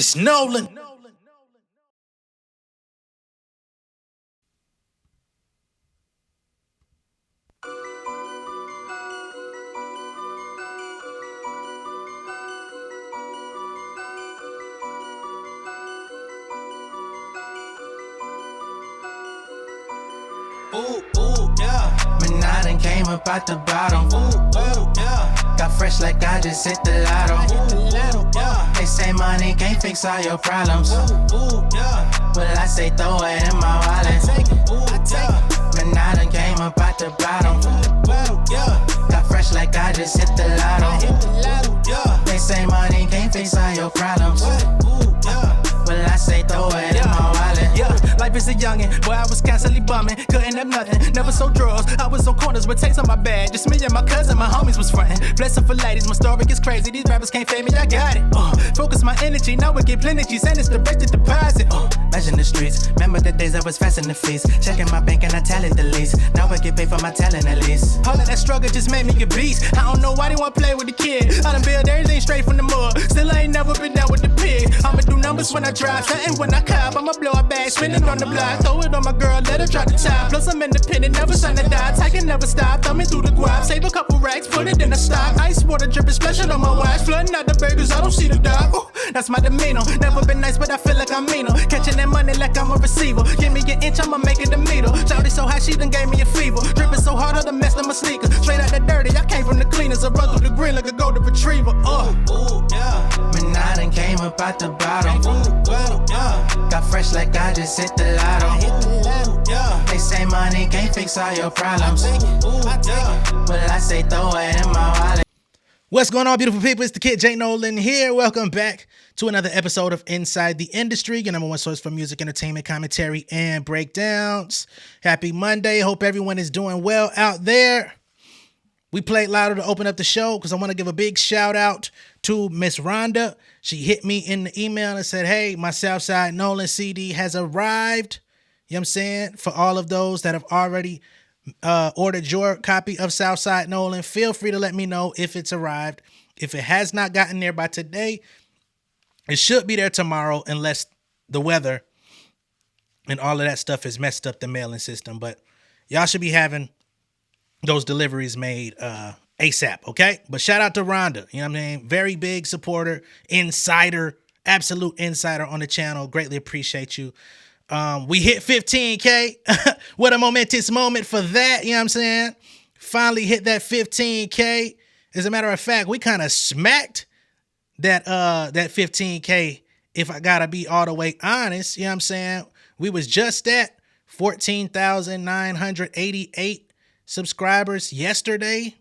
It's Nolan. Ooh, yeah. Man, I done came up out the bottom. Ooh, yeah. Got fresh like I just hit the lotto. Yeah. They say money can't fix all your problems. Ooh, yeah. But I say throw it in my wallet. Yeah. Man, I done came up out the bottom. Ooh, yeah. Got fresh like I just hit the lotto. Yeah. They say money can't fix all your problems. Ooh, yeah. But I say throw it in my wallet. Yeah, life is a youngin', boy, I was constantly bumming, couldn't have nothing, never sold drugs, I was on corners with tapes on my bag, just me and my cousin, my homies was frontin', blessing for ladies, my story is crazy, these rappers can't fade me, I got it, focus my energy, now we get plenty, send it's direct to deposit, Measuring the streets, remember the days I was fast in the feast, checking my bank and I tell it the least, now I get paid for my talent at least. All of that struggle just made me a beast, I don't know why they wanna play with the kid, I done build everything straight from the mud, still I ain't never been down with the pig, I'ma do numbers when I drive, something when I cop, I'ma blow a bag, spinning on the block, throw it on my girl, let her drop the top. Plus I'm independent, never sign to die. I can never stop, thumbing through the guap. Save a couple racks, put it in the stock. Ice water dripping, splashing on my watch. Flooding out the burgers, I don't see the dog. Ooh, that's my demeanor. Never been nice, but I feel like I'm meaner. Catching that money like I'm a receiver. Give me an inch, I'ma make it a meter. Shawty so high, she done gave me a fever. Dripping so hard, I done messed up my sneakers. Straight out the dirty, I came from the cleaners. I run through the green like a golden retriever. Ooh, yeah. Man, I done came up out the bottom. Ooh, yeah. Got fresh like I just hit the lotto. Yeah. They say money can't fix all your problems. Ooh, yeah. But I say throw it in my wallet. What's going on, beautiful people? It's the kid J Nolan here. Welcome back to another episode of Inside the Industry, your number one source for music, entertainment, commentary, and breakdowns. Happy Monday. Hope everyone is doing well out there. We played louder to open up the show because I want to give a big shout out to Miss Rhonda. She hit me in the email and said, hey, my Southside Nolan CD has arrived. You know what I'm saying? For all of those that have already ordered your copy of Southside Nolan, feel free to let me know if it's arrived. If it has not gotten there by today, it should be there tomorrow unless the weather and all of that stuff has messed up the mailing system. But y'all should be having those deliveries made ASAP, okay? But shout out to Rhonda, you know what I mean? Very big supporter, insider, absolute insider on the channel. Greatly appreciate you. We hit 15K. What a momentous moment for that, you know what I'm saying? Finally hit that 15K. As a matter of fact, we kind of smacked that 15K, if I gotta be all the way honest, you know what I'm saying? We was just at 14,988 subscribers yesterday.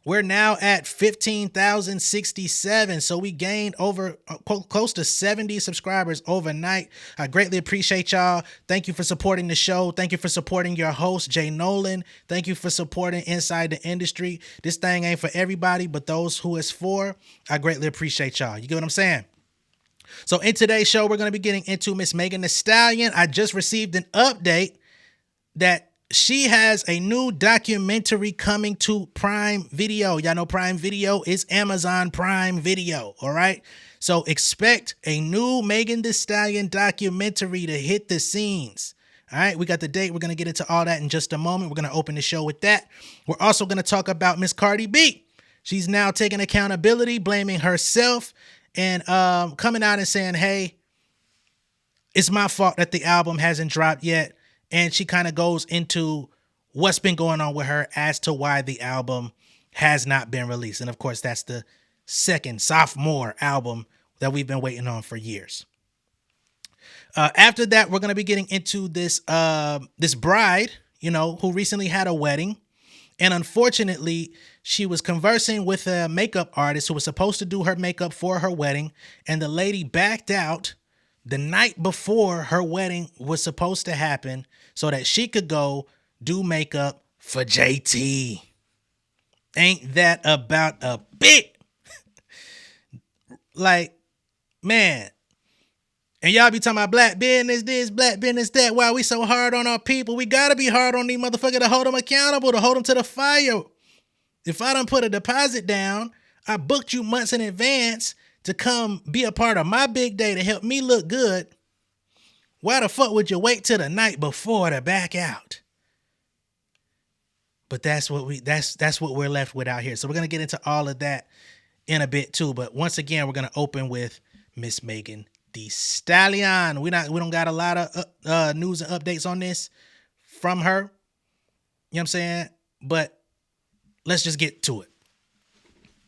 We're now at 15,067. So we gained over close to 70 subscribers overnight. I greatly appreciate y'all. Thank you for supporting the show. Thank you for supporting your host, J Nolan. Thank you for supporting Inside the Industry. This thing ain't for everybody, but those who it's for, I greatly appreciate y'all. You get what I'm saying? So in today's show, we're going to be getting into Miss Megan Thee Stallion. I just received an update that she has a new documentary coming to Prime Video. Y'all know Prime Video is Amazon Prime Video, all right? So expect a new Megan Thee Stallion documentary to hit the scenes. All right, we got the date. We're going to get into all that in just a moment. We're going to open the show with that. We're also going to talk about Miss Cardi B. She's now taking accountability, blaming herself, and coming out and saying, hey, it's my fault that the album hasn't dropped yet. And she kind of goes into what's been going on with her as to why the album has not been released. And of course, that's the second sophomore album that we've been waiting on for years. After that, we're going to be getting into this bride, you know, who recently had a wedding. And unfortunately, she was conversing with a makeup artist who was supposed to do her makeup for her wedding. And the lady backed out the night before her wedding was supposed to happen so that she could go do makeup for JT. Ain't that about a bit? Like, man. And y'all be talking about black business this, black business that. Why we so hard on our people? We got to be hard on these motherfuckers to hold them accountable, to hold them to the fire. If I done put a deposit down, I booked you months in advance to come be a part of my big day to help me look good, why the fuck would you wait till the night before to back out? But that's what we're left with out here. So we're gonna get into all of that in a bit too. But once again, we're gonna open with Miss Megan Thee Stallion. We don't got a lot of news and updates on this from her. You know what I'm saying? But let's just get to it.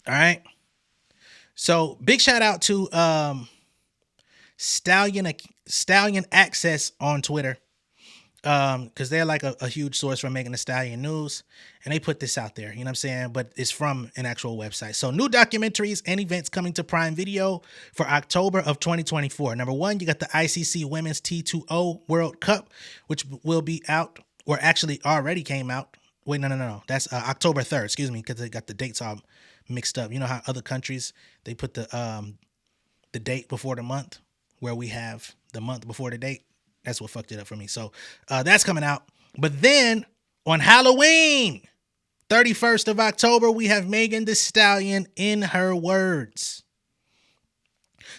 All right. So big shout out to Stallion Access on Twitter. Because they're like a huge source for Megan Thee Stallion news, and they put this out there, you know what I'm saying? But it's from an actual website. So new documentaries and events coming to Prime Video for October of 2024. Number one, you got the ICC Women's T2O World Cup, which will be out, or actually already came out. Wait, no. That's October 3rd, excuse me, because they got the dates all mixed up. You know how other countries, they put the date before the month, where we have the month before the date. That's what fucked it up for me. So that's coming out. But then on Halloween, 31st of October, we have Megan Thee Stallion in Her Words.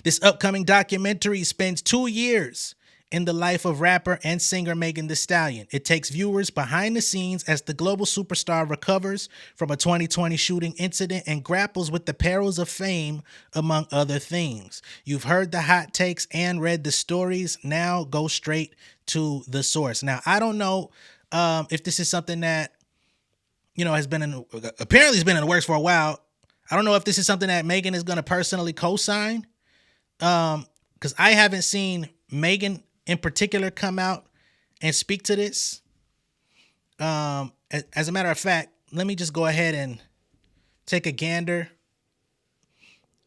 This upcoming documentary spends 2 years in the life of rapper and singer Megan Thee Stallion. It takes viewers behind the scenes as the global superstar recovers from a 2020 shooting incident and grapples with the perils of fame, among other things. You've heard the hot takes and read the stories. Now go straight to the source. Now, I don't know if this is something that, you know, apparently has been in the works for a while. I don't know if this is something that Megan is going to personally co-sign, because I haven't seen Megan in particular come out and speak to this. As a matter of fact, let me just go ahead and take a gander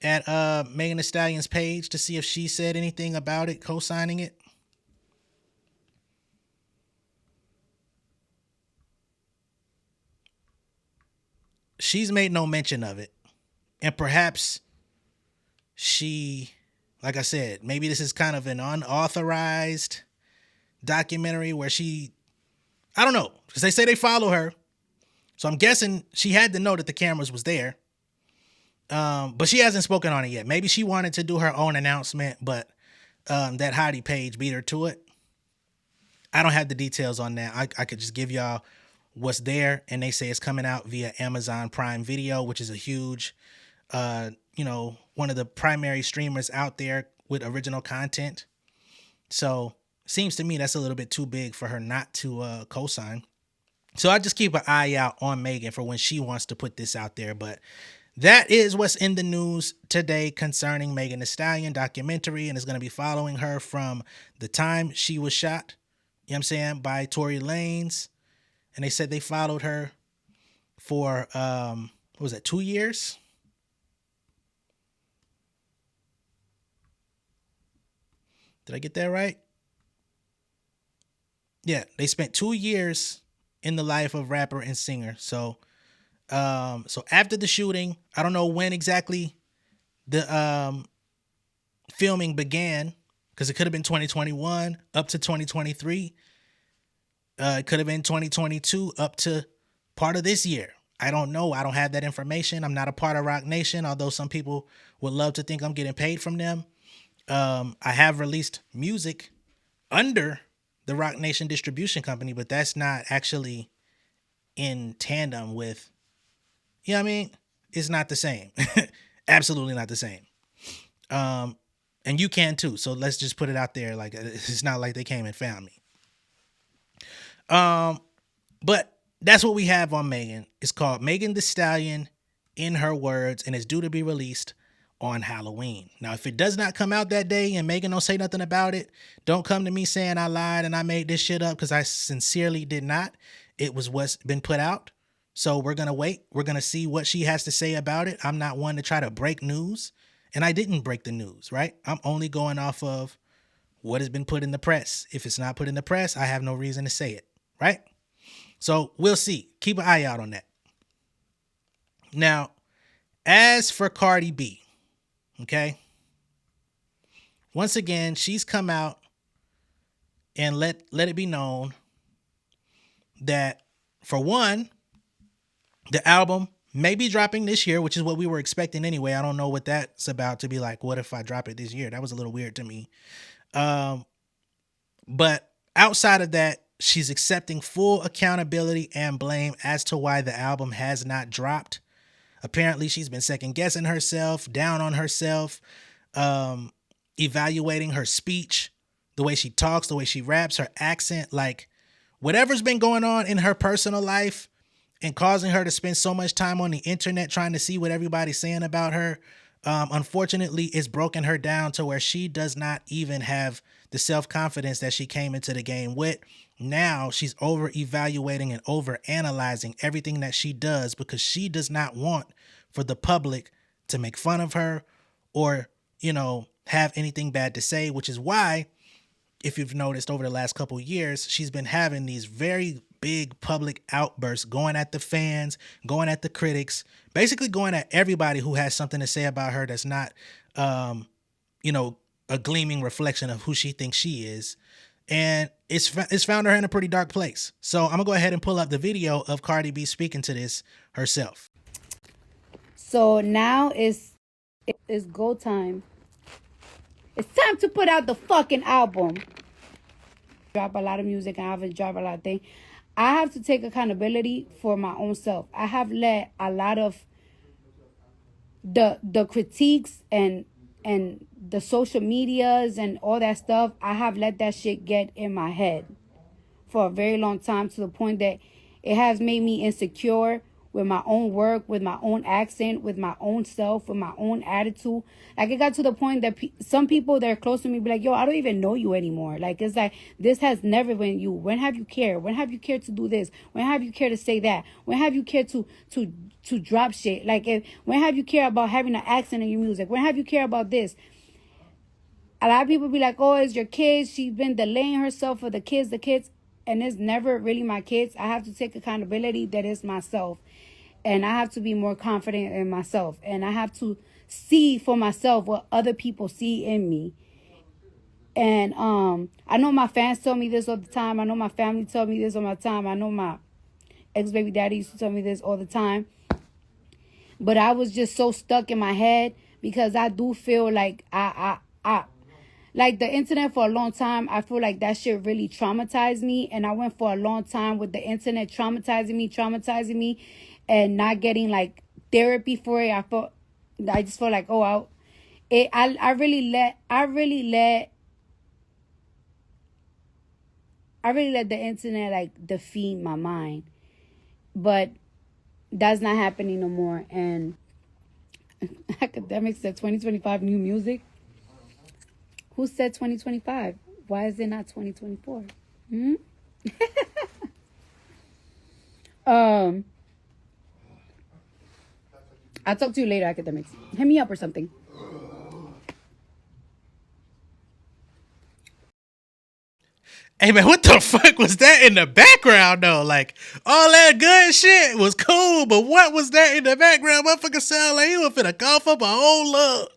at Megan Thee Stallion's page to see if she said anything about it, co-signing it. She's made no mention of it. And perhaps she, like I said, maybe this is kind of an unauthorized documentary where I don't know, because they say they follow her. So I'm guessing she had to know that the cameras was there. But she hasn't spoken on it yet. Maybe she wanted to do her own announcement, but that Hottie page beat her to it. I don't have the details on that. I could just give y'all what's there. And they say it's coming out via Amazon Prime Video, which is a huge, one of the primary streamers out there with original content. So seems to me that's a little bit too big for her not to co-sign. So I just keep an eye out on Megan for when she wants to put this out there. But that is what's in the news today concerning Megan Thee Stallion documentary, and it's going to be following her from the time she was shot, you know what I'm saying, by Tory Lanez. And they said they followed her for, 2 years? Did I get that right? Yeah, they spent 2 years in the life of rapper and singer. So after the shooting, I don't know when exactly the filming began, because it could have been 2021 up to 2023. It could have been 2022 up to part of this year. I don't know. I don't have that information. I'm not a part of Rock Nation, although some people would love to think I'm getting paid from them. I have released music under the Rock Nation distribution company, but that's not actually in tandem with, you know what I mean? It's not the same. Absolutely not the same. And you can too. So let's just put it out there. Like, it's not like they came and found me. But that's what we have on Megan. It's called Megan Thee Stallion in Her Words, and it's due to be released on Halloween. Now, if it does not come out that day and Megan don't say nothing about it, don't come to me saying I lied and I made this shit up, because I sincerely did not. It was what's been put out. So we're going to wait. We're going to see what she has to say about it. I'm not one to try to break news, and I didn't break the news, right? I'm only going off of what has been put in the press. If it's not put in the press, I have no reason to say it, right? So we'll see. Keep an eye out on that. Now, as for Cardi B, okay, once again, she's come out and let it be known that, for one, the album maybe dropping this year, which is what we were expecting anyway. I don't know what that's about to be like. What if I drop it this year? That was a little weird to me. But outside of that, she's accepting full accountability and blame as to why the album has not dropped. Apparently, she's been second guessing herself, down on herself, evaluating her speech, the way she talks, the way she raps, her accent, like whatever's been going on in her personal life and causing her to spend so much time on the internet trying to see what everybody's saying about her. Unfortunately, it's broken her down to where she does not even have the self-confidence that she came into the game with. Now she's over evaluating and over analyzing everything that she does because she does not want for the public to make fun of her or, you know, have anything bad to say, which is why, if you've noticed over the last couple of years, she's been having these very big public outbursts, going at the fans, going at the critics, basically going at everybody who has something to say about her that's not, you know, a gleaming reflection of who she thinks she is. And it's found her in a pretty dark place. So I'm gonna go ahead and pull up the video of Cardi B speaking to this herself. So now it's go time. It's time to put out the fucking album. Drop a lot of music and I haven't dropped a lot of things. I have to take accountability for my own self. I have let a lot of the critiques and the social medias and all that stuff, I have let that shit get in my head for a very long time, to the point that it has made me insecure with my own work, with my own accent, with my own self, with my own attitude. Like, it got to the point that some people that are close to me be like, yo, I don't even know you anymore. Like, it's like, this has never been you. When have you cared? When have you cared to do this? When have you cared to say that? When have you cared to drop shit? Like, when have you cared about having an accent in your music? When have you cared about this? A lot of people be like, oh, it's your kids. She's been delaying herself for the kids. And it's never really my kids. I have to take accountability that it's myself. And I have to be more confident in myself. And I have to see for myself what other people see in me. And I know my fans tell me this all the time. I know my family tell me this all the time. I know my ex-baby daddy used to tell me this all the time. But I was just so stuck in my head because I do feel like like the internet for a long time, I feel like that shit really traumatized me. And I went for a long time with the internet traumatizing me and not getting like therapy for it. I just felt like, oh, I really let the internet like defeat my mind. But that's not happening no more. And Academics said 2025 new music. Who said 2025? Why is it not 2024? I'll talk to you later, Academics. Hit me up or something. Hey man, what the fuck was that in the background though? Like, all that good shit was cool, but what was that in the background? Motherfucker sound like he was finna cough up a whole lung.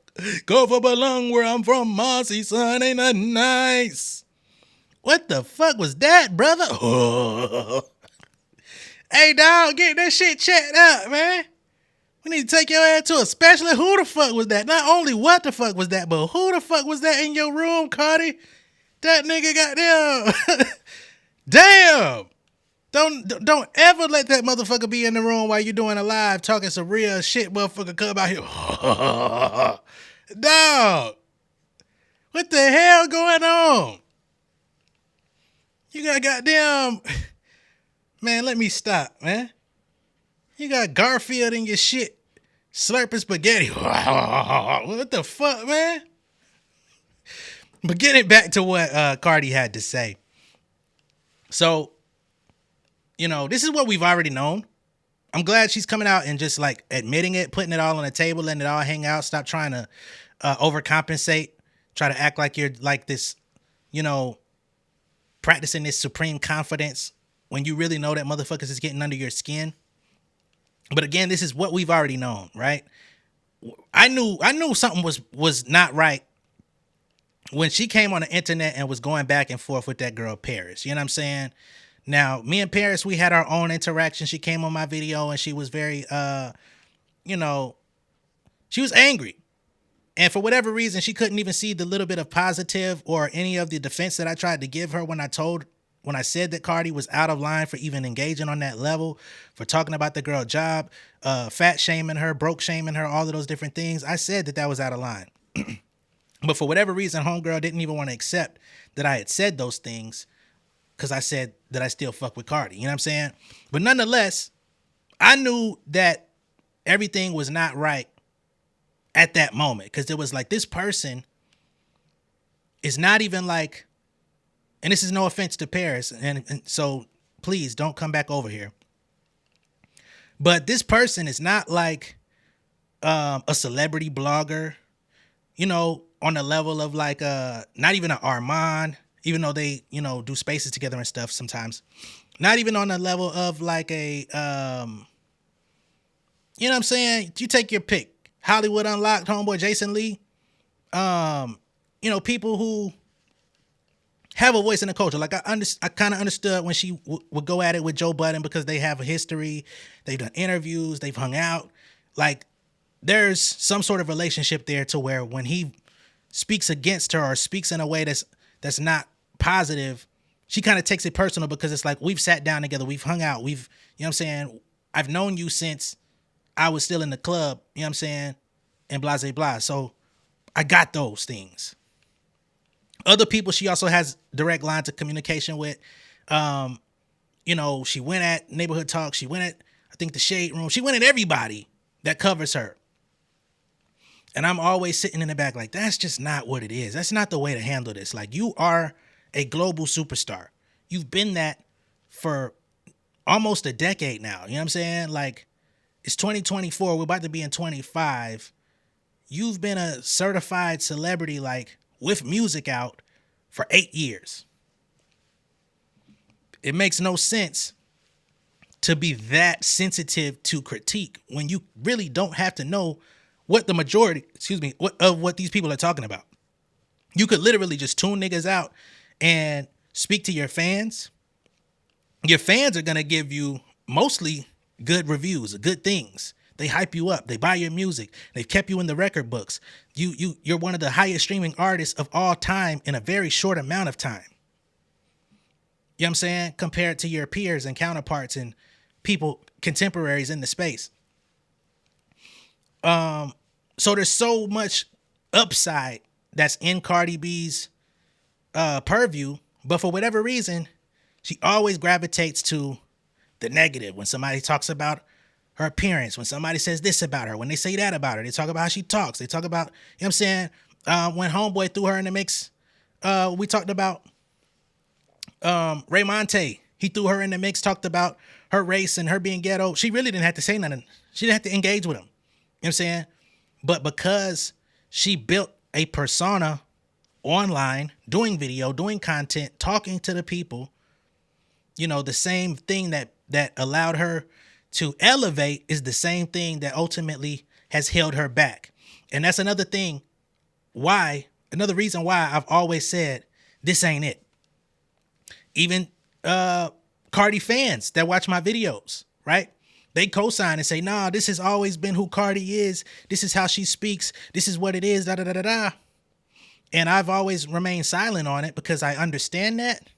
Cough up a lung where I'm from, Mossy, son, ain't nothing nice. What the fuck was that, brother? Oh. Hey dog, get that shit checked out, man. We need to take your ass to a specialist. Who the fuck was that? Not only what the fuck was that, but who the fuck was that in your room, Cardi? That nigga got damn. Don't ever let that motherfucker be in the room while you doing a live talking some real shit, motherfucker. Come out here. Dog. What the hell going on? You got goddamn... Man, let me stop, man. You got Garfield in your shit, slurping spaghetti. What the fuck, man? But getting back to what Cardi had to say. So, you know, this is what we've already known. I'm glad she's coming out and just like admitting it, putting it all on the table, letting it all hang out. Stop trying to overcompensate. Try to act like you're like this, you know, practicing this supreme confidence when you really know that motherfuckers is getting under your skin. But again, this is what we've already known, right? I knew something was not right when she came on the internet and was going back and forth with that girl Paris. You know what I'm saying? Now, me and Paris, we had our own interaction. She came on my video and she was very, you know, she was angry. And for whatever reason, she couldn't even see the little bit of positive or any of the defense that I tried to give her when I said that Cardi was out of line for even engaging on that level, for talking about the girl job, fat shaming her, broke shaming her, all of those different things. I said that was out of line. But for whatever reason, homegirl didn't even want to accept that I had said those things because I said that I still fuck with Cardi. You know what I'm saying? But nonetheless, I knew that everything was not right at that moment, because it was like, this person is not even like, and this is no offense to Paris, and so please don't come back over here, but this person is not like a celebrity blogger, you know, on the level of like not even an Armand, even though they, you know, do spaces together and stuff sometimes, not even on the level of like a you know what I'm saying, you take your pick, Hollywood Unlocked, homeboy Jason Lee, you know, people who have a voice in the culture. Like I kind of understood when she would go at it with Joe Budden, because they have a history, they've done interviews, they've hung out. Like there's some sort of relationship there to where when he speaks against her or speaks in a way that's not positive, she kind of takes it personal, because it's like, we've sat down together, we've hung out, we've, you know what I'm saying, I've known you since I was still in the club, you know what I'm saying, and blah, blah, blah. So I got those things. Other people she also has direct lines of communication with. You know, she went at Neighborhood Talk. She went at, I think, the Shade Room. She went at everybody that covers her. And I'm always sitting in the back like, that's just not what it is. That's not the way to handle this. Like, you are a global superstar. You've been that for almost a decade now. You know what I'm saying? Like, it's 2024. We're about to be in 25. You've been a certified celebrity, like, with music out for 8 years. It makes no sense to be that sensitive to critique when you really don't have to know what the majority, what these people are talking about. You could literally just tune niggas out and speak to your fans. Your fans are going to give you mostly good reviews, good things. They hype you up. They buy your music. They've kept you in the record books. You're one of the highest streaming artists of all time in a very short amount of time. You know what I'm saying? Compared to your peers and counterparts and people, contemporaries in the space. So there's so much upside that's in Cardi B's purview, but for whatever reason, she always gravitates to the negative. When somebody talks about her appearance, when somebody says this about her, when they say that about her, they talk about how she talks. They talk about, you know what I'm saying? When Homeboy threw her in the mix, we talked about Ray Monte. He threw her in the mix, talked about her race and her being ghetto. She really didn't have to say nothing. She didn't have to engage with him. You know what I'm saying? But because she built a persona online, doing video, doing content, talking to the people, you know, the same thing that allowed her to elevate is the same thing that ultimately has held her back. And that's another reason why I've always said, this ain't it. Even Cardi fans that watch my videos, right? They co-sign and say, nah, this has always been who Cardi is. This is how she speaks. This is what it is, da da da da da. And I've always remained silent on it because I understand that.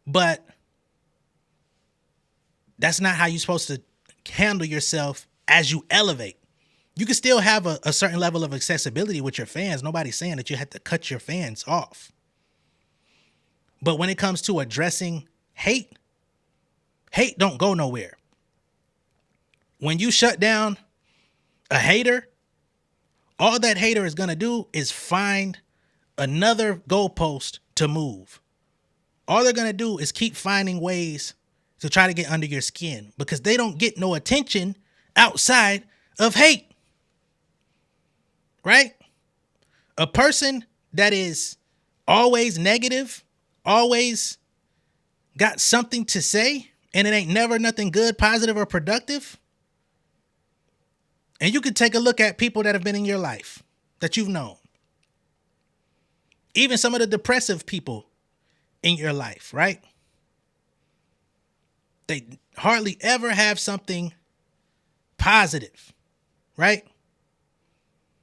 But that's not how you're supposed to handle yourself as you elevate. You can still have a certain level of accessibility with your fans. Nobody's saying that you have to cut your fans off. But when it comes to addressing hate don't go nowhere. When you shut down a hater, all that hater is going to do is find another goalpost to move. All they're going to do is keep finding ways to try to get under your skin because they don't get no attention outside of hate. Right? A person that is always negative, always got something to say, and it ain't never nothing good, positive, or productive. And you can take a look at people that have been in your life that you've known. Even some of the depressive people in your life, right? They hardly ever have something positive, right?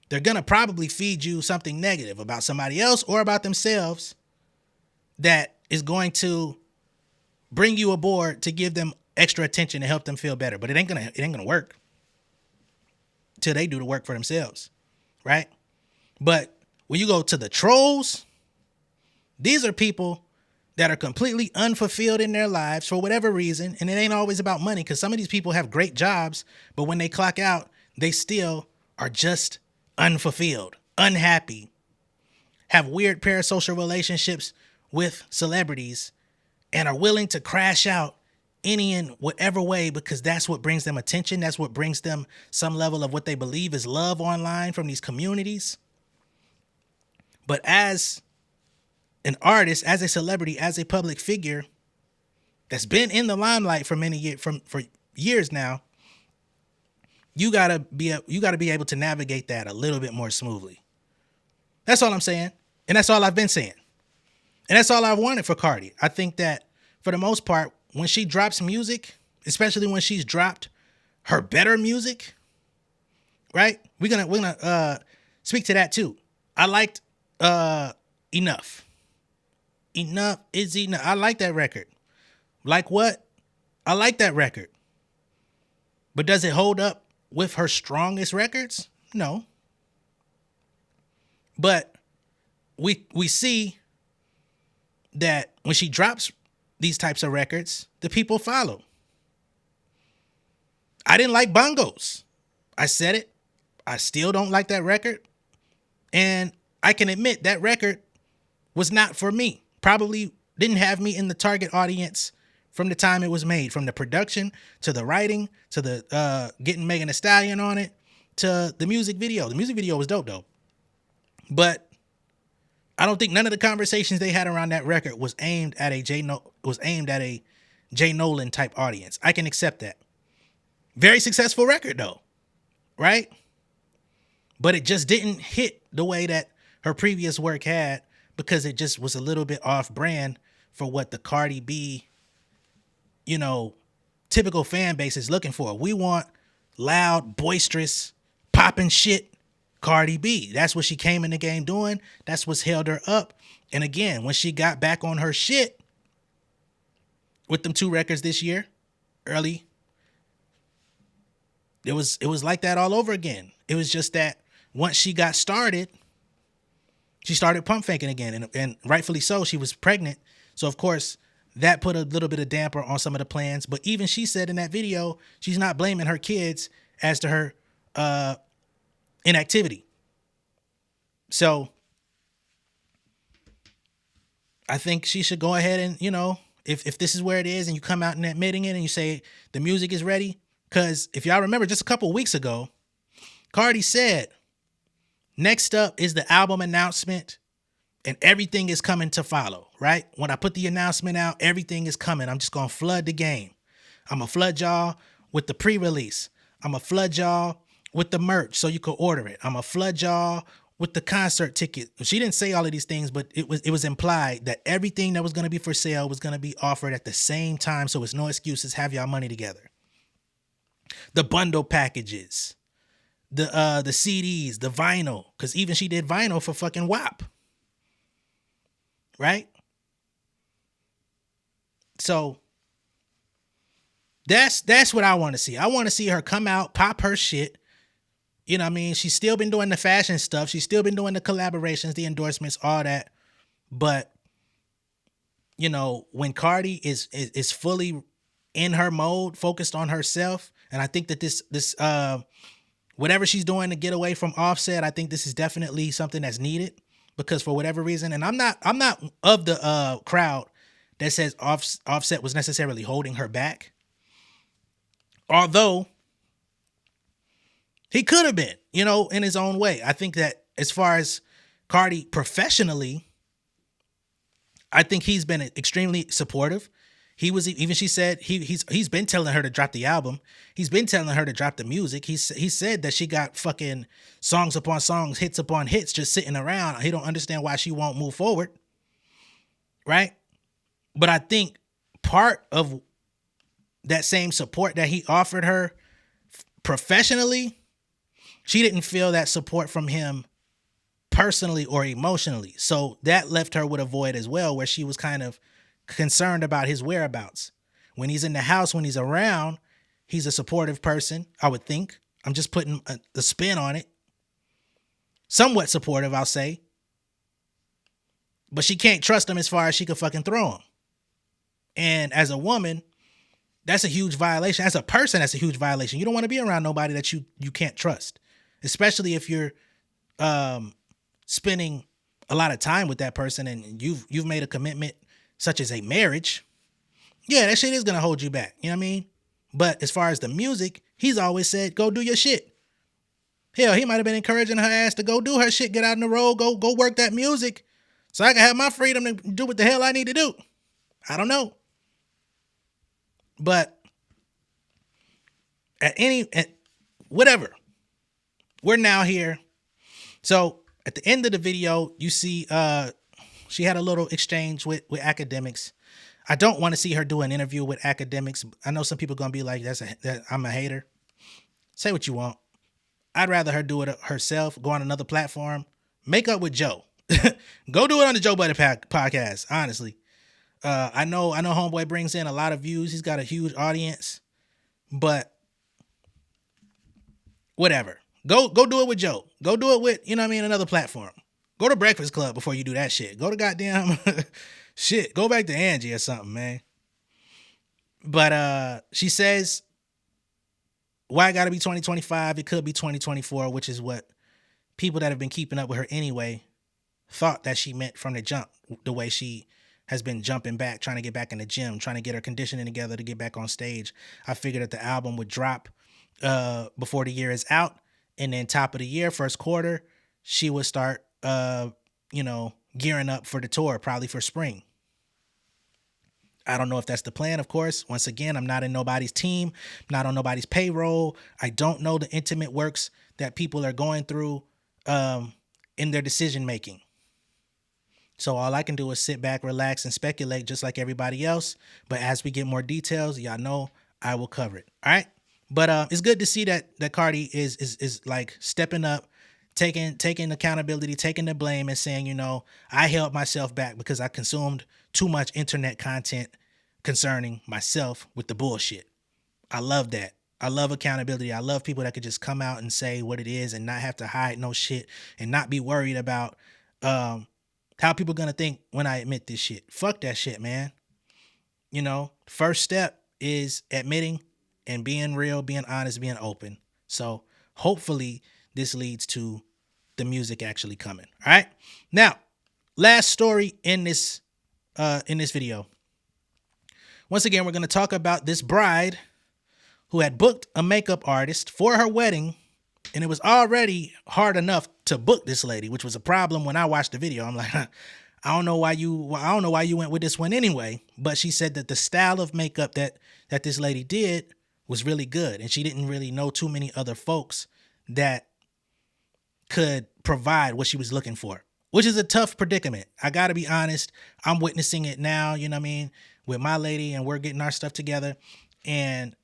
They're going to probably feed you something negative about somebody else or about themselves that is going to bring you aboard to give them extra attention to help them feel better. But it ain't gonna work till they do the work for themselves, right? But when you go to the trolls, these are people that are completely unfulfilled in their lives for whatever reason. And it ain't always about money, because some of these people have great jobs, but when they clock out, they still are just unfulfilled, unhappy, have weird parasocial relationships with celebrities, and are willing to crash out any and whatever way because that's what brings them attention. That's what brings them some level of what they believe is love online from these communities. But as an artist, as a celebrity, as a public figure that's been in the limelight for many years, for years now, you gotta be able to navigate that a little bit more smoothly. That's all I'm saying, and that's all I've been saying, and that's all I wanted for Cardi. I think that for the most part, when she drops music, especially when she's dropped her better music, right? We're gonna speak to that too. I liked Enough. Enough is enough. I like that record. Like what? I like that record. But does it hold up with her strongest records? No. But we see that when she drops these types of records, the people follow. I didn't like Bongos. I said it. I still don't like that record. And I can admit that record was not for me. Probably didn't have me in the target audience from the time it was made, from the production to the writing to the getting Megan Thee Stallion on it to the music video. The music video was dope though. But I don't think none of the conversations they had around that record was aimed at a J Nolan type audience. I can accept that. Very successful record though, right? But it just didn't hit the way that her previous work had, because it just was a little bit off brand for what the Cardi B, typical fan base is looking for. We want loud, boisterous, popping shit Cardi B. That's what she came in the game doing. That's what's held her up. And again, when she got back on her shit with them 2 records this year, early, it was like that all over again. It was just that once she got started, she started pump faking again, and rightfully so. She was pregnant. So, of course, that put a little bit of damper on some of the plans. But even she said in that video, she's not blaming her kids as to her inactivity. So, I think she should go ahead and, if this is where it is and you come out and admitting it and you say the music is ready. Because if y'all remember, just a couple weeks ago, Cardi said, next up is the album announcement and everything is coming to follow, right? When I put the announcement out, everything is coming. I'm just going to flood the game. I'm going to flood y'all with the pre-release. I'm going to flood y'all with the merch so you can order it. I'm going to flood y'all with the concert ticket. She didn't say all of these things, but it was implied that everything that was going to be for sale was going to be offered at the same time. So it's no excuses. Have y'all money together. The bundle packages. The CDs, the vinyl, because even she did vinyl for fucking WAP. Right? So that's what I want to see. I want to see her come out, pop her shit. You know what I mean? She's still been doing the fashion stuff. She's still been doing the collaborations, the endorsements, all that. But, when Cardi is fully in her mode, focused on herself, and I think that this whatever she's doing to get away from Offset, I think this is definitely something that's needed, because for whatever reason, and I'm not of the crowd that says Offset was necessarily holding her back. Although he could have been, in his own way. I think that as far as Cardi professionally, I think he's been extremely supportive. She said he's been telling her to drop the album. He's been telling her to drop the music. He said that she got fucking songs upon songs, hits upon hits just sitting around. He don't understand why she won't move forward. Right? But I think part of that same support that he offered her professionally, she didn't feel that support from him personally or emotionally. So that left her with a void as well, where she was kind of concerned about his whereabouts. When he's in the house, when he's around, he's a supportive person, I would think. I'm just putting a spin on it. Somewhat supportive, I'll say. But she can't trust him as far as she could fucking throw him. And as a woman, that's a huge violation. As a person, that's a huge violation. You don't want to be around nobody that you can't trust, especially if you're spending a lot of time with that person and you've made a commitment such as a marriage. Yeah, that shit is gonna hold you back. You know what I mean? But as far as the music, he's always said, go do your shit. Hell, he might have been encouraging her ass to go do her shit, get out on the road, go work that music, so I can have my freedom to do what the hell I need to do. I don't know. But whatever. We're now here. So at the end of the video, you see she had a little exchange with academics. I don't want to see her do an interview with academics. I know some people are going to be like, I'm a hater. Say what you want. I'd rather her do it herself, go on another platform, make up with Joe. Go do it on the Joe Budden podcast, honestly. I know Homeboy brings in a lot of views. He's got a huge audience, but whatever. Go do it with Joe. Go do it with, another platform. Go to Breakfast Club before you do that shit. Go to goddamn shit. Go back to Angie or something, man. But she says, why it gotta be 2025? It could be 2024, which is what people that have been keeping up with her anyway thought that she meant from the jump, the way she has been jumping back, trying to get back in the gym, trying to get her conditioning together to get back on stage. I figured that the album would drop before the year is out, and then top of the year, first quarter, she would start gearing up for the tour, probably for spring. I don't know if that's the plan, of course. Once again, I'm not in nobody's team, not on nobody's payroll. I don't know the intimate works that people are going through in their decision making. So all I can do is sit back, relax, and speculate just like everybody else. But as we get more details, y'all know I will cover it. All right. But it's good to see that Cardi is like stepping up, taking accountability, taking the blame, and saying, I held myself back because I consumed too much internet content concerning myself with the bullshit. I love that. I love accountability. I love people that could just come out and say what it is and not have to hide no shit and not be worried about how people gonna think when I admit this shit. Fuck that shit, man. First step is admitting and being real, being honest, being open. So hopefully this leads to the music actually coming. All right. Now, last story in this video. Once again, we're going to talk about this bride who had booked a makeup artist for her wedding, and it was already hard enough to book this lady, which was a problem when I watched the video. I'm like, I don't know why you went with this one anyway. But she said that the style of makeup that this lady did was really good, and she didn't really know too many other folks that could provide what she was looking for, which is a tough predicament. I got to be honest. I'm witnessing it now, with my lady, and we're getting our stuff together. And,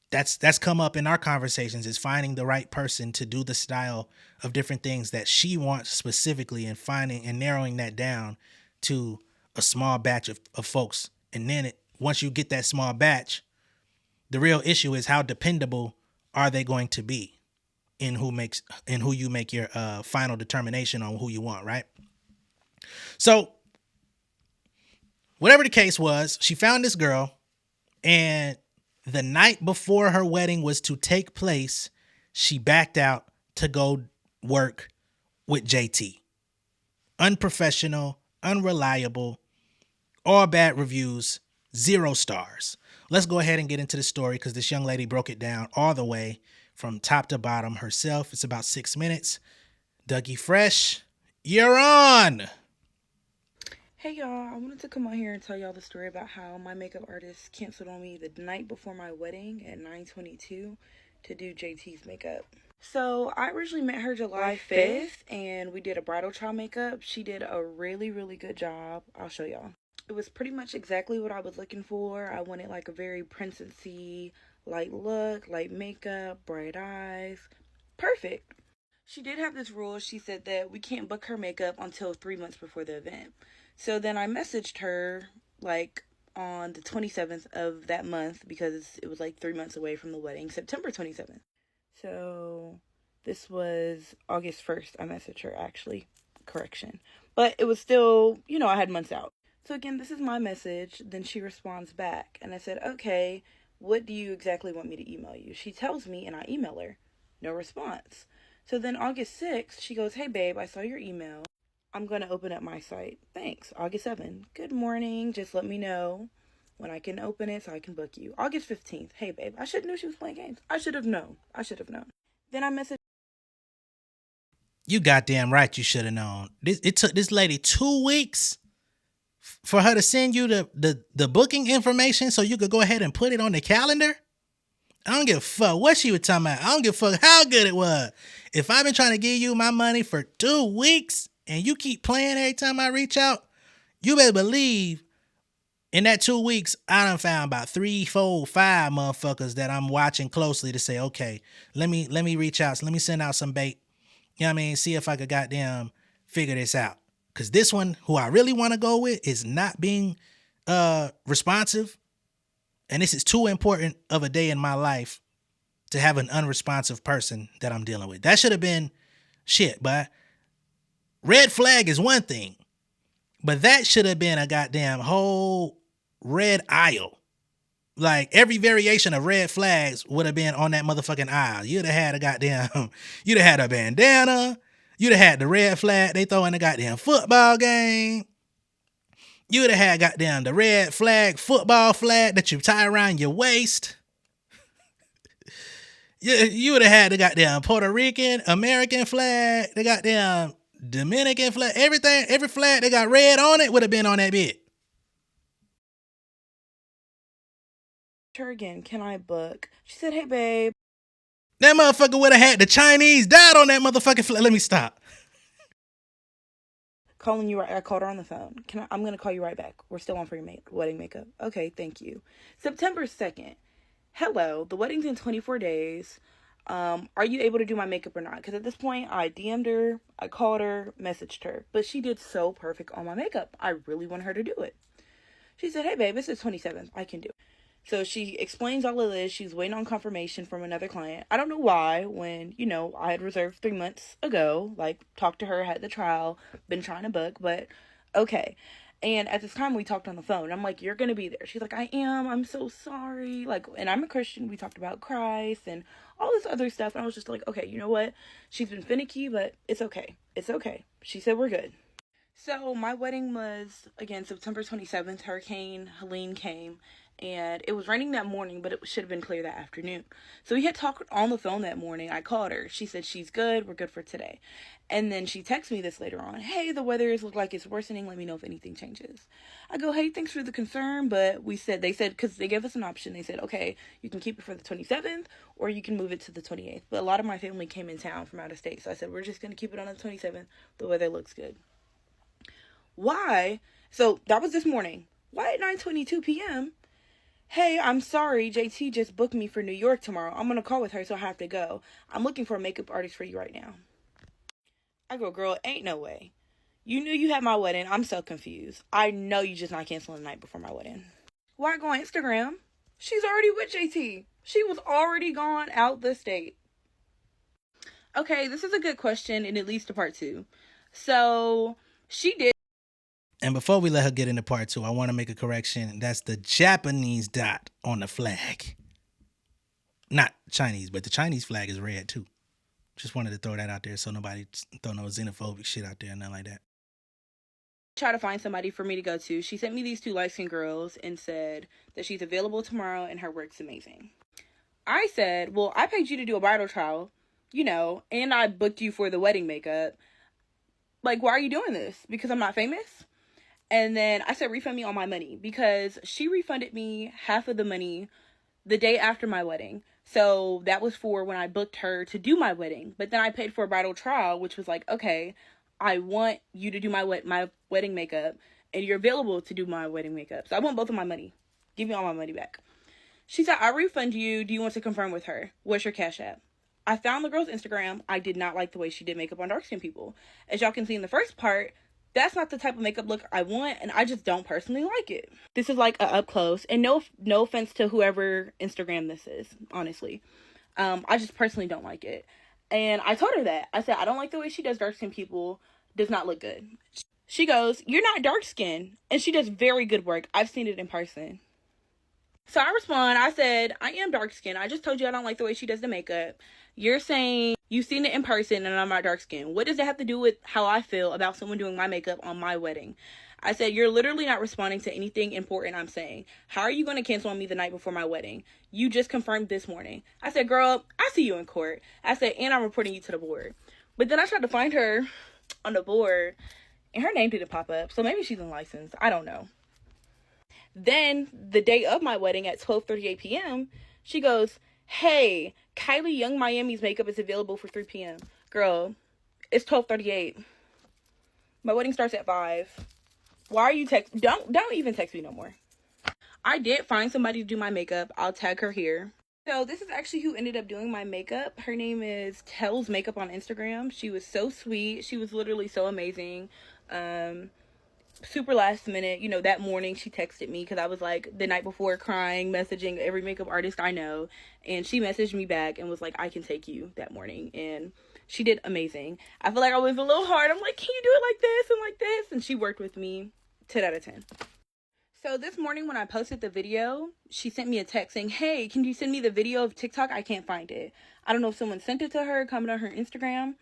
that's come up in our conversations, is finding the right person to do the style of different things that she wants specifically, and finding and narrowing that down to a small batch of folks. And then once you get that small batch, the real issue is how dependable are they going to be in who you make your final determination on who you want, right? So whatever the case was, she found this girl, and the night before her wedding was to take place, she backed out to go work with JT. Unprofessional, unreliable, all bad reviews, 0 stars. Let's go ahead and get into the story, because this young lady broke it down all the way from top to bottom herself. It's about 6 minutes. Dougie Fresh, you're on. Hey y'all, I wanted to come on here and tell y'all the story about how my makeup artist canceled on me the night before my wedding at 9:22 to do JT's makeup. So I originally met her July 5th and we did a bridal child makeup. She did a really, really good job. I'll show y'all. It was pretty much exactly what I was looking for. I wanted like a very princessy, light look, light makeup, bright eyes. Perfect. She did have this rule. She said that we can't book her makeup until 3 months before the event. So then I messaged her like on the 27th of that month because it was like 3 months away from the wedding, September 27th. So this was August 1st. I messaged her actually. Correction. But it was still, I had months out. So again, this is my message. Then she responds back. And I said, okay, what do you exactly want me to email you? She tells me and I email her. No response. So then August 6th, she goes, hey babe, I saw your email. I'm going to open up my site. Thanks. August 7th. Good morning. Just let me know when I can open it so I can book you. August 15th. Hey babe, I should have knew she was playing games. I should have known. Then I messaged. You goddamn right you should have known. It took this lady 2 weeks for her to send you the booking information so you could go ahead and put it on the calendar. I don't give a fuck what she was talking about. I don't give a fuck how good it was. If I've been trying to give you my money for 2 weeks and you keep playing every time I reach out, you better believe in that 2 weeks, I done found about 3, 4, 5 motherfuckers that I'm watching closely to say, okay, let me reach out. So let me send out some bait. You know what I mean? See if I could goddamn figure this out. Because this one, who I really want to go with, is not being responsive. And this is too important of a day in my life to have an unresponsive person that I'm dealing with. That should have been shit, but red flag is one thing. But that should have been a goddamn whole red aisle. Like every variation of red flags would have been on that motherfucking aisle. You'd have had a goddamn, you'd have had a bandana. You'd have had the red flag they throw in the goddamn football game. You'd have had goddamn the red flag, football flag that you tie around your waist. You would have had the goddamn Puerto Rican, American flag, the goddamn Dominican flag, everything, every flag that got red on it would have been on that bit. Her again, can I book? She said, hey babe. That motherfucker would have had the Chinese dot on that motherfucking flag. Let me stop. Calling you right. I called her on the phone. I'm going to call you right back. We're still on for your wedding makeup. Okay, thank you. September 2nd. Hello, the wedding's in 24 days. Are you able to do my makeup or not? Because at this point, I DM'd her, I called her, messaged her. But she did so perfect on my makeup. I really want her to do it. She said, hey babe, it's the 27th. I can do it. So she explains all of this. She's waiting on confirmation from another client. I don't know why when, I had reserved 3 months ago, like talked to her, had the trial, been trying to book, but okay. And at this time we talked on the phone. I'm like, you're going to be there. She's like, I am. I'm so sorry. Like, and I'm a Christian. We talked about Christ and all this other stuff. And I was just like, okay, you know what? She's been finicky, but it's okay. It's okay. She said we're good. So my wedding was, again, September 27th. Hurricane Helene came. And it was raining that morning, but it should have been clear that afternoon. So we had talked on the phone that morning. I called her. She said she's good. We're good for today. And then she texted me this later on. Hey, the weather is look like it's worsening. Let me know if anything changes. I go, hey, thanks for the concern. But they said, because they gave us an option. They said, okay, you can keep it for the 27th or you can move it to the 28th. But a lot of my family came in town from out of state. So I said, we're just going to keep it on the 27th. The weather looks good. Why? So that was this morning. Why at 9:22 p.m.? Hey, I'm sorry, JT just booked me for New York tomorrow. I'm going to call with her, so I have to go. I'm looking for a makeup artist for you right now. I go, girl, ain't no way. You knew you had my wedding. I'm so confused. I know you just not canceling the night before my wedding. Why go on Instagram? She's already with JT. She was already gone out the state. Okay, this is a good question, and it leads to part 2. So, she did. And before we let her get into part 2, I want to make a correction. That's the Japanese dot on the flag. Not Chinese, but the Chinese flag is red too. Just wanted to throw that out there so nobody throw no xenophobic shit out there and nothing like that. Try to find somebody for me to go to. She sent me these 2 light-skinned girls and said that she's available tomorrow and her work's amazing. I said, well, I paid you to do a bridal trial, and I booked you for the wedding makeup. Like, why are you doing this? Because I'm not famous? And then I said, refund me all my money, because she refunded me half of the money the day after my wedding. So that was for when I booked her to do my wedding. But then I paid for a bridal trial, which was like, okay, I want you to do my wedding makeup and you're available to do my wedding makeup. So I want both of my money. Give me all my money back. She said, I'll refund you. Do you want to confirm with her? What's your Cash App? I found the girl's Instagram. I did not like the way she did makeup on dark-skinned people. As y'all can see in the first part, that's not the type of makeup look I want, and I just don't personally like it. This is like a up close, and no offense to whoever Instagram this is, honestly. I just personally don't like it. And I told her that. I said, I don't like the way she does dark-skinned people. Does not look good. She goes, you're not dark-skinned. And she does very good work. I've seen it in person. So I respond, I said, I am dark-skinned. I just told you I don't like the way she does the makeup. You're saying you've seen it in person and I'm not dark-skinned. What does that have to do with how I feel about someone doing my makeup on my wedding? I said, you're literally not responding to anything important I'm saying. How are you going to cancel on me the night before my wedding? You just confirmed this morning. I said, girl, I see you in court. I said, and I'm reporting you to the board. But then I tried to find her on the board and her name didn't pop up. So maybe she's unlicensed. I don't know. Then, the day of my wedding at 12:38 p.m., she goes, hey, Kylie Young Miami's makeup is available for 3 p.m. Girl, it's 12:38. My wedding starts at 5. Why are you Don't even text me no more. I did find somebody to do my makeup. I'll tag her here. So, this is actually who ended up doing my makeup. Her name is Tells Makeup on Instagram. She was so sweet. She was literally so amazing. Super last minute, that morning she texted me because I was like the night before crying, messaging every makeup artist I know, and she messaged me back and was like, I can take you that morning, and she did amazing. I feel like I was a little hard. I'm like, can you do it like this and like this? And she worked with me 10 out of 10. So this morning when I posted the video, she sent me a text saying, hey, can you send me the video of TikTok? I can't find it. I don't know if someone sent it to her, comment on her Instagram.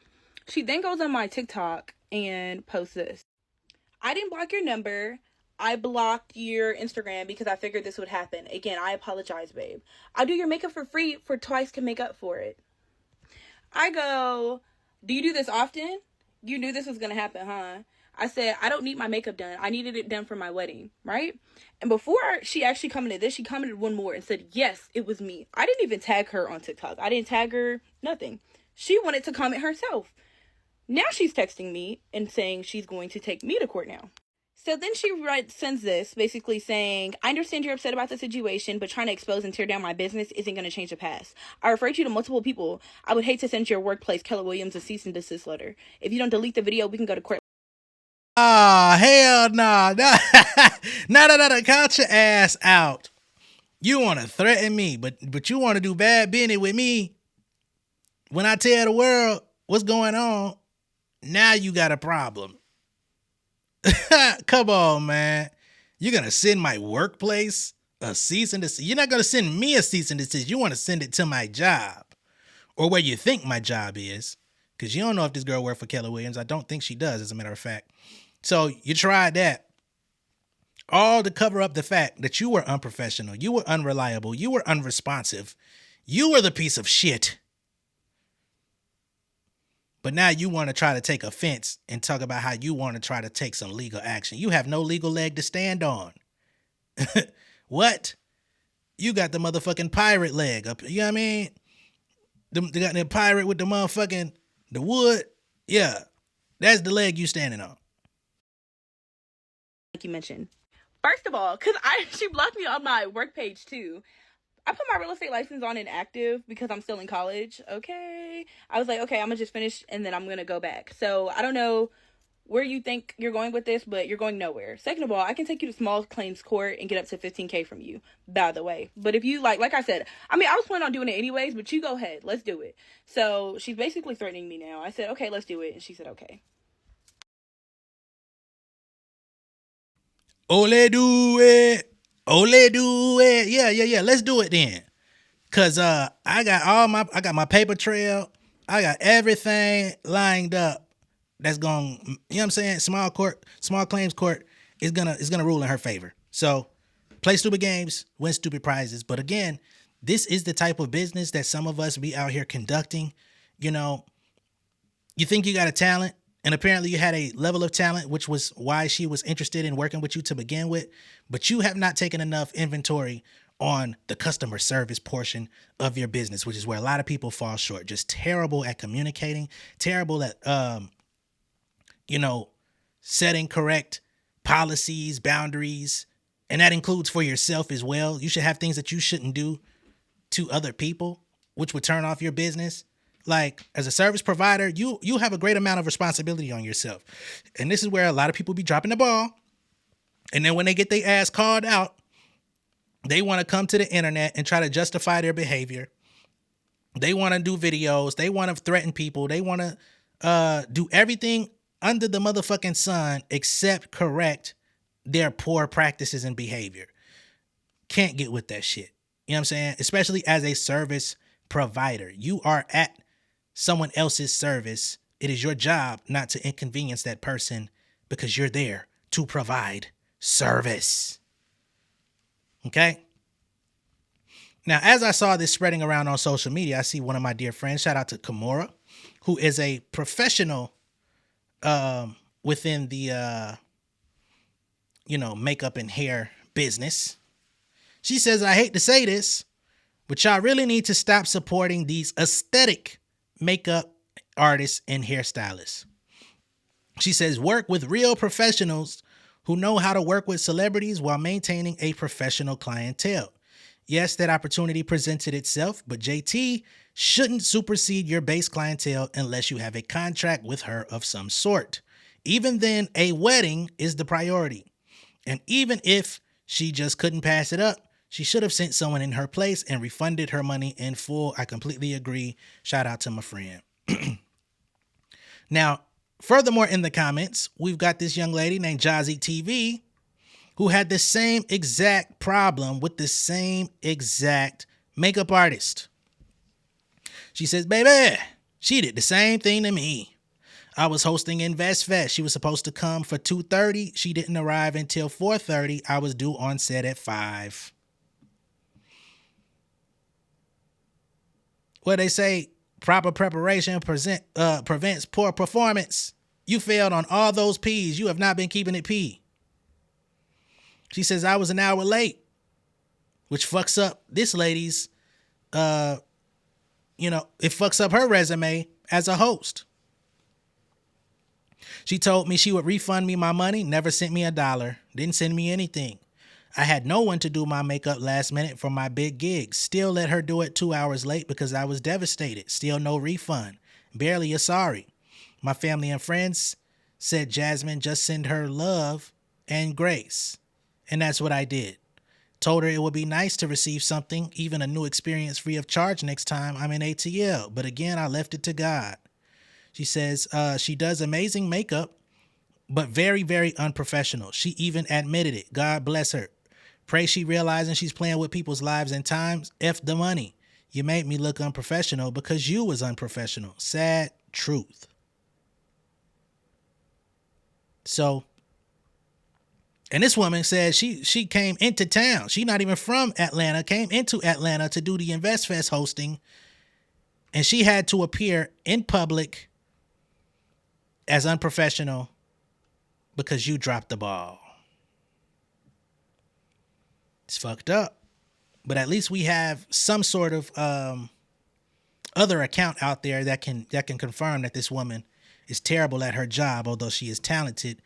She then goes on my TikTok and posts this. I didn't block your number. I blocked your Instagram because I figured this would happen. Again, I apologize, babe. I'll do your makeup for free for twice can make up for it. I go, do you do this often? You knew this was going to happen, huh? I said, I don't need my makeup done. I needed it done for my wedding, right? And before she actually commented this, she commented one more and said, yes, it was me. I didn't even tag her on TikTok. I didn't tag her, nothing. She wanted to comment herself. Now she's texting me and saying she's going to take me to court now. So then she sends this basically saying, I understand you're upset about the situation, but trying to expose and tear down my business isn't going to change the past. I referred you to multiple people. I would hate to send your workplace, Keller Williams, a cease and desist letter. If you don't delete the video, we can go to court. Oh, hell no. No. Count your ass out. You want to threaten me, but you want to do bad business with me. When I tell the world what's going on, now you got a problem. Come on, man. You're going to send my workplace a cease and desist. You're not going to send me a cease and desist. You want to send it to my job or where you think my job is, because you don't know if this girl worked for Keller Williams. I don't think she does, as a matter of fact. So you tried that all to cover up the fact that you were unprofessional. You were unreliable. You were unresponsive. You were the piece of shit. But now you want to try to take offense and talk about how you want to try to take some legal action. You have no legal leg to stand on. What? You got the motherfucking pirate leg up. You know what I mean? They got the pirate with the motherfucking, the wood. Yeah. That's the leg you standing on. Like you mentioned. First of all, because she blocked me on my work page too. I put my real estate license on inactive because I'm still in college. Okay. I was like, okay, I'm going to just finish and then I'm going to go back. So I don't know where you think you're going with this, but you're going nowhere. Second of all, I can take you to small claims court and get up to $15,000 from you, by the way. But if you like I said, I was planning on doing it anyways, but you go ahead. Let's do it. So she's basically threatening me now. I said, okay, let's do it. And she said, okay. Ole do it. Ole do it. Yeah. Let's do it then. Cause I got my paper trail. I got everything lined up. That's going, you know what I'm saying? Small claims court is gonna rule in her favor. So play stupid games, win stupid prizes. But again, this is the type of business that some of us be out here conducting. You know, you think you got a talent, and apparently you had a level of talent, which was why she was interested in working with you to begin with. But you have not taken enough inventory on the customer service portion of your business, which is where a lot of people fall short. Just terrible at communicating, terrible at, setting correct policies, boundaries, and that includes for yourself as well. You should have things that you shouldn't do to other people, which would turn off your business. Like, as a service provider, you have a great amount of responsibility on yourself. And this is where a lot of people be dropping the ball. And then when they get their ass called out, they want to come to the internet and try to justify their behavior. They want to do videos. They want to threaten people. They want to do everything under the motherfucking sun except correct their poor practices and behavior. Can't get with that shit. You know what I'm saying? Especially as a service provider. You are at someone else's service. It is your job not to inconvenience that person because you're there to provide service. Okay? Now, as I saw this spreading around on social media, I see one of my dear friends, shout out to Kimura, who is a professional within the, makeup and hair business. She says, I hate to say this, but y'all really need to stop supporting these aesthetic makeup artists and hairstylists. She says, work with real professionals who know how to work with celebrities while maintaining a professional clientele. Yes, that opportunity presented itself, but JT shouldn't supersede your base clientele unless you have a contract with her of some sort. Even then, a wedding is the priority. And even if she just couldn't pass it up, she should have sent someone in her place and refunded her money in full. I completely agree. Shout out to my friend. Now, furthermore, in the comments, we've got this young lady named Jazzy TV who had the same exact problem with the same exact makeup artist. She says, baby, she did the same thing to me. I was hosting InvestFest. She was supposed to come for 2:30. She didn't arrive until 4:30. I was due on set at 5. Well, they say proper preparation prevents poor performance. You failed on all those P's. You have not been keeping it P. She says, I was an hour late, which fucks up this lady's, it fucks up her resume as a host. She told me she would refund me my money, never sent me $1, didn't send me anything. I had no one to do my makeup last minute for my big gigs. Still let her do it 2 hours late because I was devastated. Still no refund. Barely a sorry. My family and friends said, Jasmine, just send her love and grace. And that's what I did. Told her it would be nice to receive something, even a new experience free of charge next time I'm in ATL. But again, I left it to God. She says she does amazing makeup, but very, very unprofessional. She even admitted it. God bless her. Pray she realizing she's playing with people's lives and times. F the money. You made me look unprofessional because you was unprofessional. Sad truth. So, and this woman said she came into town. She not even from Atlanta, came into Atlanta to do the InvestFest hosting. And she had to appear in public as unprofessional because you dropped the ball. It's fucked up. But at least we have some sort of other account out there that can confirm that this woman is terrible at her job, although she is talented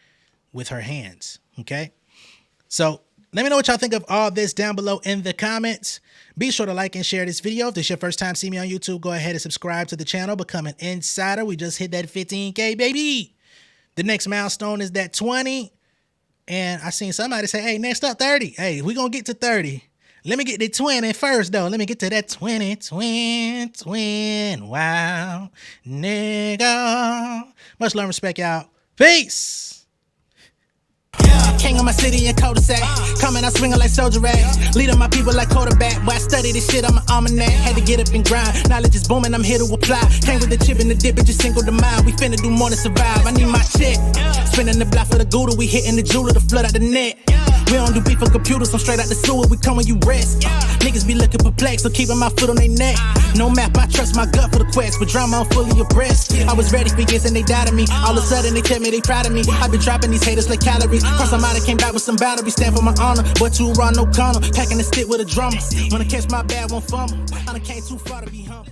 with her hands. Okay? So let me know what y'all think of all this down below in the comments. Be sure to like and share this video. If this is your first time seeing me on YouTube, go ahead and subscribe to the channel. Become an insider. We just hit that 15K, baby. The next milestone is that 20. And I seen somebody say, hey, next up 30. Hey, we going to get to 30. Let me get to 20 first, though. Let me get to that 20. Wow, nigga. Much love and respect, y'all. Peace. King of my city and cul-de-sac. Coming out swinging like soldier rags. Leading my people like quarterback. Boy, I study this shit, I'm an almanac. Had to get up and grind. Knowledge is booming, I'm here to apply. Came with the chip and the dip, it just single the mind. We finna do more than survive. I need my check. Spinning the block for the gouda. We hitting the jeweler to flood out the net. We don't do beef for computers, I'm straight out the sewer. We come when you rest. Niggas be looking perplexed, so keeping my foot on their neck. No map, I trust my gut for the quest. With drama, I'm fully abreast. I was ready for years and they doubted me. All of a sudden they tell me they proud of me. I've been dropping these haters like calories. Cross them out, I came back with some boundaries. Stand for my honor, but too raw, no corner. Packing the stick with a drummer. Wanna catch my bad, won't fumble. I done came too far to be humble.